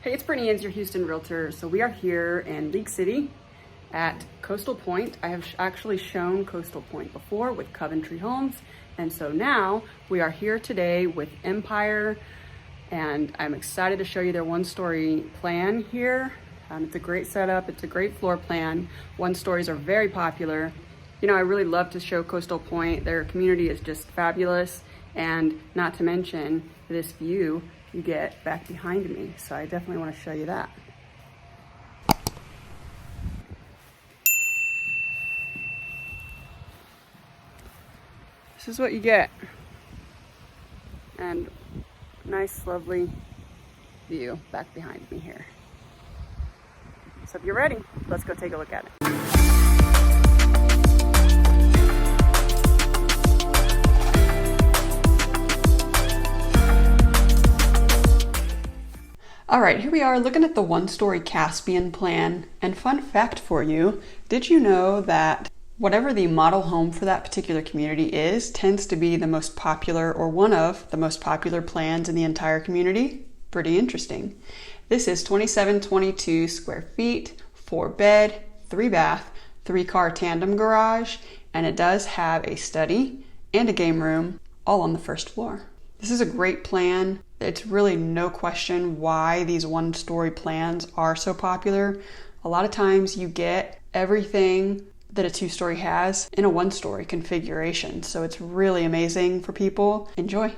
Hey, it's Brittany Inns, your Houston realtor. So we are here in League City at Coastal Point. I have actually shown Coastal Point before with Coventry Homes. And so now we are here today with Empire, and I'm excited to show you their one-story plan here. It's a great setup. It's a great floor plan. One-stories are very popular. You know, I really love to show Coastal Point. Their community is just fabulous. And not to mention this view you get back behind me. So I definitely want to show you that. This is what you get. And nice, lovely view back behind me here. So if you're ready, let's go take a look at it. All right, here we are looking at the one-story Caspian plan. And fun fact for you, did you know that whatever the model home for that particular community is tends to be the most popular, or one of the most popular plans in the entire community? Pretty interesting. This is 2722 square feet, 4-bed, 3-bath, 3-car tandem garage, and it does have a study and a game room all on the first floor. This is a great plan. It's really no question why these one-story plans are so popular. A lot of times you get everything that a 2-story has in a 1-story configuration. So it's really amazing for people. Enjoy.